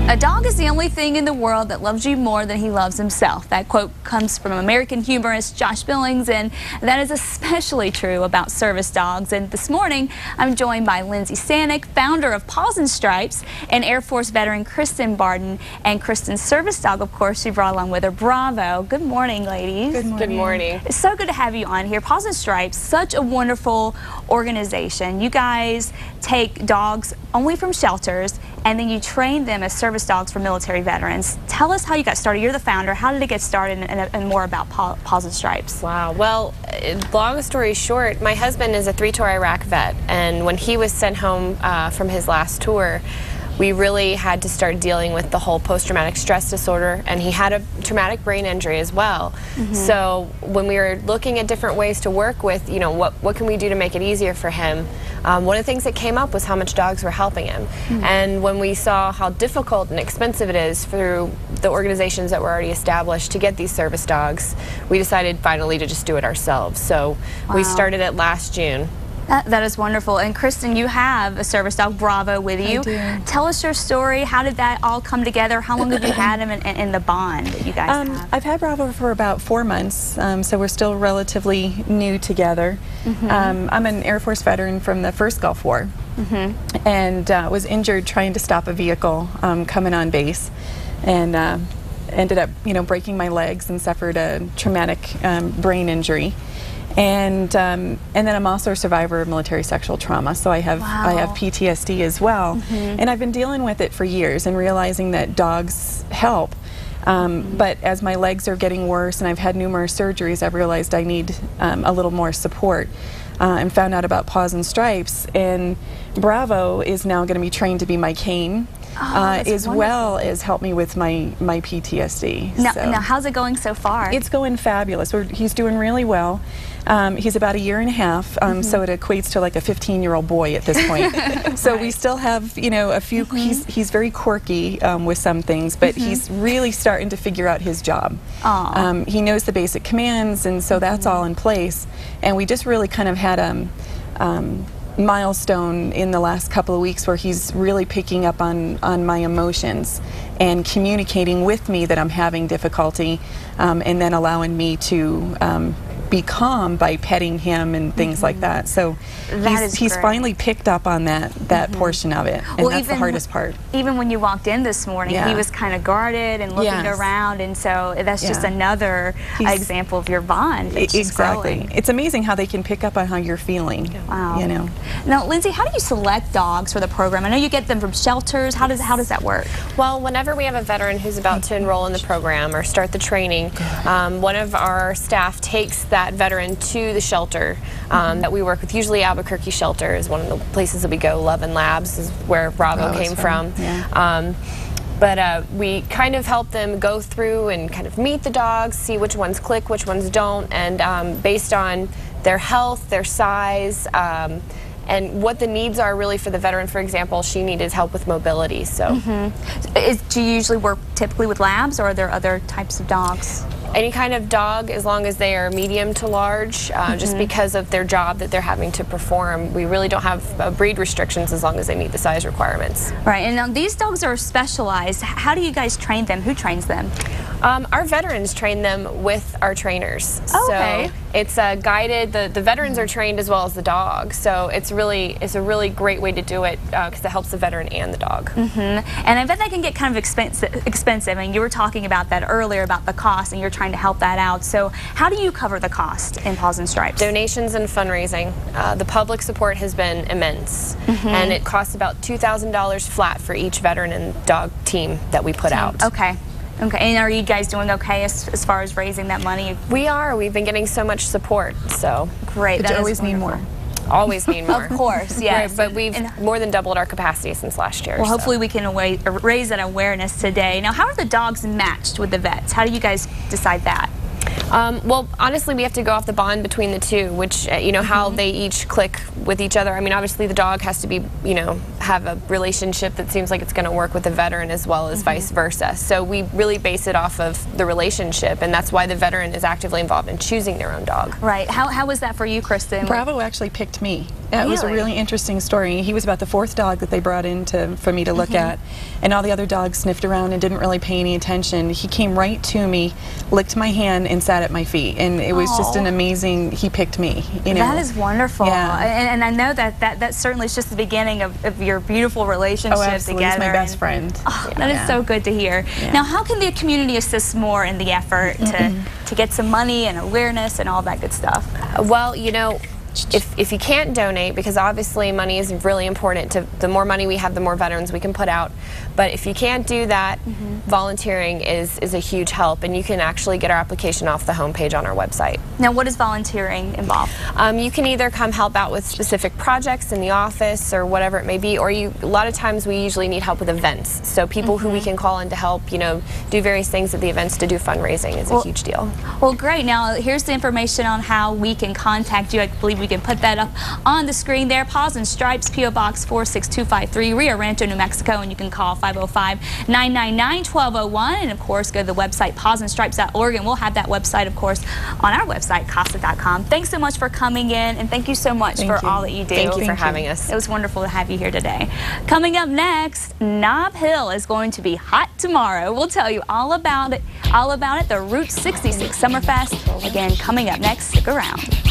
A dog is the only thing in the world that loves you more than he loves himself. That quote comes from American humorist Josh Billings, and that is especially true about service dogs. And this morning, I'm joined by Lindsey Stanek, founder of Paws and Stripes, and Air Force veteran Christin Barden, and Christin's service dog, of course, she brought along with her, Bravo. Good morning, ladies. Good morning. Good morning. It's so good to have you on here. Paws and Stripes, such a wonderful organization. You guys take dogs only from shelters, and then you train them as service dogs for military veterans. Tell us how you got started. You're the founder. How did it get started, and more about Paws and Stripes? Wow. Well, long story short, my husband is a 3-tour Iraq vet, and when he was sent home from his last tour, we really had to start dealing with the whole post-traumatic stress disorder, and he had a traumatic brain injury as well. So when we were looking at different ways to work with, you know, what can we do to make it easier for him, one of the things that came up was how much dogs were helping him. And when we saw how difficult and expensive it is through the organizations that were already established to get these service dogs, we decided finally to just do it ourselves. So we started it last June. That is wonderful. And Christin, you have a service dog, Bravo, with you. I do. Tell us your story. How did that all come together? How long have you had him in the bond that you guys have? I've had Bravo for about 4 months, so we're still relatively new together. I'm an Air Force veteran from the first Gulf War, and was injured trying to stop a vehicle coming on base, and ended up, breaking my legs and suffered a traumatic brain injury. And then I'm also a survivor of military sexual trauma, so I have PTSD as well. And I've been dealing with it for years and realizing that dogs help. But as my legs are getting worse and I've had numerous surgeries, I've realized I need a little more support. And found out about Paws and Stripes, and Bravo is now going to be trained to be my cane. As well as help me with my PTSD. Now, how's it going so far? It's going fabulous. He's doing really well. He's about 1.5 years, so it equates to like a 15-year-old boy at this point. So we still have, a few. He's very quirky with some things, but he's really starting to figure out his job. He knows the basic commands, and so that's all in place. And we just really kind of had a milestone in the last couple of weeks where he's really picking up on my emotions and communicating with me that I'm having difficulty, and then allowing me to be calm by petting him and things like that. So he's finally picked up on that portion of it, and that's the hardest part. Even when you walked in this morning, he was kind of guarded and looking around, and so that's just another example of your bond. Exactly. It's amazing how they can pick up on how you're feeling. Wow. Now, Lindsey, how do you select dogs for the program? I know you get them from shelters. How does that work? Well, whenever we have a veteran who's about to enroll in the program or start the training, one of our staff takes that veteran to the shelter that we work with. Usually Albuquerque Shelter is one of the places that we go. Love and Labs is where Bravo came from. But we kind of help them go through and kind of meet the dogs, see which ones click, which ones don't, and based on their health, their size, and what the needs are really for the veteran. For example, she needed help with mobility. So, do you usually work typically with labs, or are there other types of dogs? Any kind of dog, as long as they are medium to large, just because of their job that they're having to perform. We really don't have breed restrictions as long as they meet the size requirements. Right, and now these dogs are specialized. How do you guys train them? Who trains them? Our veterans train them with our trainers. Okay. So it's guided. The veterans are trained as well as the dog. So it's a really great way to do it because it helps the veteran and the dog. And I bet that can get kind of expensive. I mean, you were talking about that earlier about the cost, and you're trying to help that out. So how do you cover the cost in Paws and Stripes? Donations and fundraising. The public support has been immense, and it costs about $2,000 flat for each veteran and dog team that we put out. Okay. Okay, and are you guys doing okay as far as raising that money? We are. We've been getting so much support, so. Great. But you always need more. Always need more. Of course, yes. Right, but we've more than doubled our capacity since last year. Well, hopefully we can raise that awareness today. Now, how are the dogs matched with the vets? How do you guys decide that? Well, honestly, we have to go off the bond between the two, which, how they each click with each other. I mean, obviously the dog has to be, have a relationship that seems like it's going to work with a veteran as well as vice versa. So we really base it off of the relationship, and that's why the veteran is actively involved in choosing their own dog. Right. How was that for you, Christin? Bravo actually picked me. It was a really interesting story. He was about the 4th dog that they brought in for me to look at, and all the other dogs sniffed around and didn't really pay any attention. He came right to me, licked my hand, and sat at my feet, and it was just an amazing, he picked me. You know? That is wonderful. Yeah. And I know that certainly is just the beginning of your beautiful relationship absolutely. together. He's my best friend. That is so good to hear. Yeah. Now, how can the community assist more in the effort to get some money and awareness and all that good stuff? Well, you know, if you can't donate, because obviously money is really important, the more money we have, the more veterans we can put out. But if you can't do that, volunteering is a huge help, and you can actually get our application off the homepage on our website. Now, what does volunteering involve? You can either come help out with specific projects in the office or whatever it may be, or a lot of times we usually need help with events. So people who we can call in to help, you know, do various things at the events to do fundraising is a huge deal. Well, great. Now, here's the information on how we can contact you. I believe we can put that up on the screen there. Paws and Stripes, P.O. Box 46253, Rio Rancho, New Mexico, and you can call 505-999-1201, and of course go to the website pawsandstripes.org, and we'll have that website, of course, on our website casa.com. Thanks so much for coming in, and thank you so much for all that you do. Thank you for having us. It was wonderful to have you here today. Coming up next, Nob Hill is going to be hot tomorrow. We'll tell you all about it, the Route 66 Summerfest. Again, coming up next. Stick around.